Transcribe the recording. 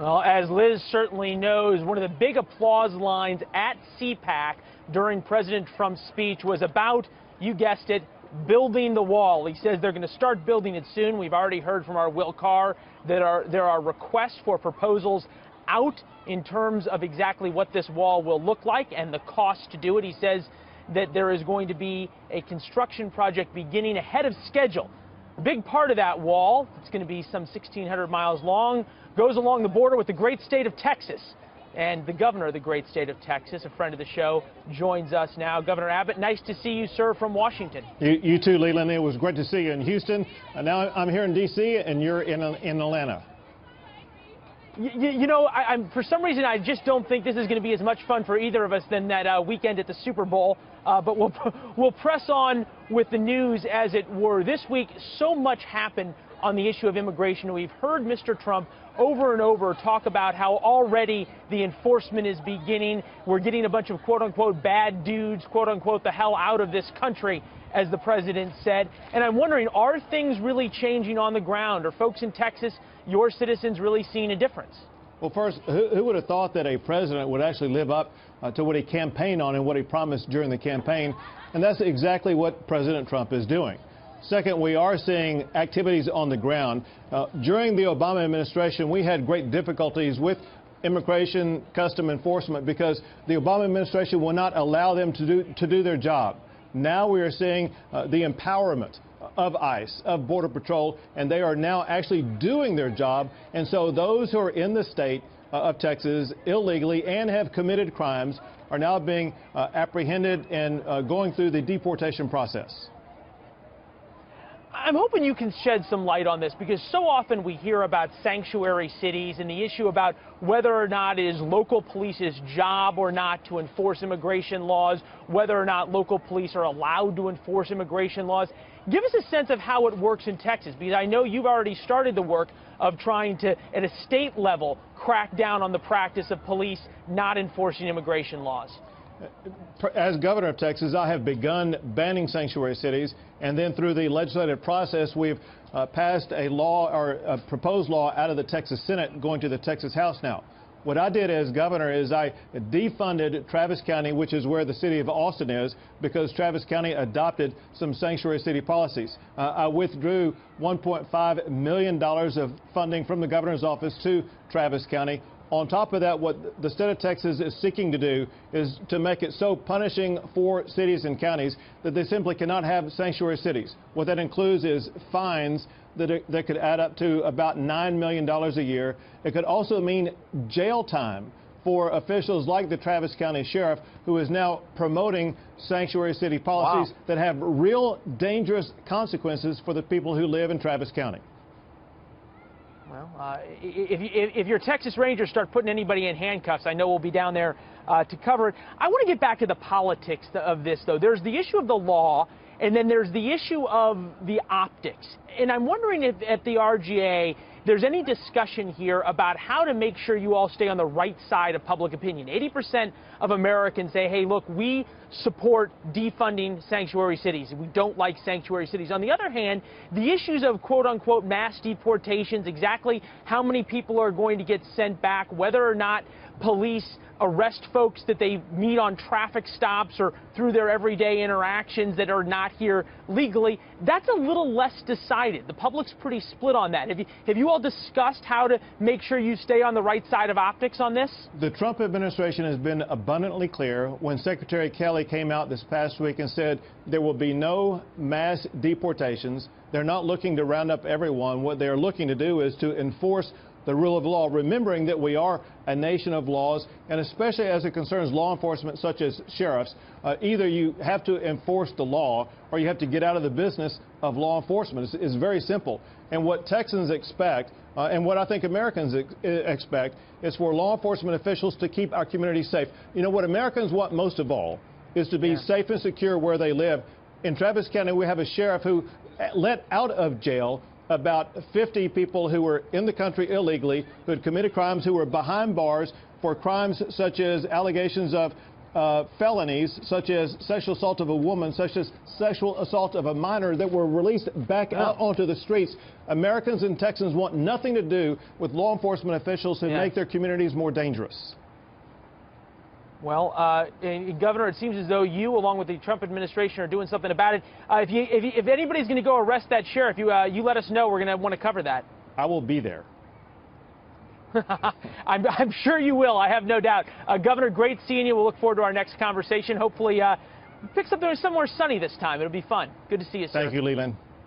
Well, as Liz certainly knows, one of the big applause lines at CPAC during President Trump's speech was about, you guessed it, building the wall. He says they're going to start building it soon. We've already heard from our Will Carr that there are requests for proposals out in terms of exactly what this wall will look like and the cost to do it. He says that there is going to be a construction project beginning ahead of schedule. A big part of that wall, it's going to be some 1,600 miles long, goes along the border with the great state of Texas. And the governor of the great state of Texas, a friend of the show, joins us now. Governor Abbott, nice to see you, sir, from Washington. You too, Leland. It was great to see you in Houston. Now I'm here in D.C., and you're in Atlanta. You know, for some reason, I just don't think this is going to be as much fun for either of us than that weekend at the Super Bowl. But we'll press on with the news, as it were. This week, so much happened on the issue of immigration. We've heard Mr. Trump over and over talk about how already the enforcement is beginning. We're getting a bunch of quote-unquote bad dudes, quote-unquote, the hell out of this country, as the president said. And I'm wondering, are things really changing on the ground? Are folks in Texas, your citizens, really seeing a difference? Well, first, who would have thought that a president would actually live up to what he campaigned on and what he promised during the campaign? And that's exactly what President Trump is doing. Second, we are seeing activities on the ground. During the Obama administration, we had great difficulties with immigration custom enforcement because the Obama administration will not allow them to do their job. Now we are seeing the empowerment of ICE, of Border Patrol, and they are now actually doing their job. And so those who are in the state of Texas illegally and have committed crimes are now being apprehended and going through the deportation process. I'm hoping you can shed some light on this, because so often we hear about sanctuary cities and the issue about whether or not it is local police's job or not to enforce immigration laws, whether or not local police are allowed to enforce immigration laws. Give us a sense of how it works in Texas, because I know you've already started the work of trying to, at a state level, crack down on the practice of police not enforcing immigration laws. As governor of Texas, I have begun banning sanctuary cities, and then through the legislative process, we've passed a law, or a proposed law, out of the Texas Senate going to the Texas House now. What I did as governor is I defunded Travis County, which is where the city of Austin is, because Travis County adopted some sanctuary city policies. I withdrew $1.5 million of funding from the governor's office to Travis County. On top of that, what the state of Texas is seeking to do is to make it so punishing for cities and counties that they simply cannot have sanctuary cities. What that includes is fines that could add up to about $9 million a year. It could also mean jail time for officials like the Travis County Sheriff, who is now promoting sanctuary city policies that have real dangerous consequences for the people who live in Travis County. Well, if your Texas Rangers start putting anybody in handcuffs, I know we'll be down there to cover it. I want to get back to the politics of this, though. There's the issue of the law, and then there's the issue of the optics. And I'm wondering if at the RGA there's any discussion here about how to make sure you all stay on the right side of public opinion. 80% of Americans say, hey, look, we support defunding sanctuary cities. We don't like sanctuary cities. On the other hand, the issues of quote-unquote mass deportations, exactly how many people are going to get sent back, whether or not police arrest folks that they meet on traffic stops or through their everyday interactions that are not here legally, that's a little less decided. The public's pretty split on that. Have you all discussed how to make sure you stay on the right side of optics on this? The Trump administration has been abundantly clear. When Secretary Kelly came out this past week and said there will be no mass deportations, they're not looking to round up everyone. What they're looking to do is to enforce the rule of law, remembering that we are a nation of laws, and especially as it concerns law enforcement such as sheriffs, either you have to enforce the law or you have to get out of the business of law enforcement. It's very simple. And what Texans expect, and what I think Americans expect, is for law enforcement officials to keep our communities safe. You know, what Americans want most of all is to be safe and secure where they live. In Travis County, we have a sheriff who let out of jail about 50 people who were in the country illegally, who had committed crimes, who were behind bars for crimes such as allegations of felonies, such as sexual assault of a woman, such as sexual assault of a minor, that were released back out onto the streets. Americans and Texans want nothing to do with law enforcement officials who make their communities more dangerous. Well, Governor, it seems as though you, along with the Trump administration, are doing something about it. If anybody's going to go arrest that sheriff, you let us know. We're going to want to cover that. I will be there. I'm sure you will. I have no doubt. Governor, great seeing you. We'll look forward to our next conversation. Hopefully, pick something somewhere sunny this time. It'll be fun. Good to see you, sir. Thank you, Leland.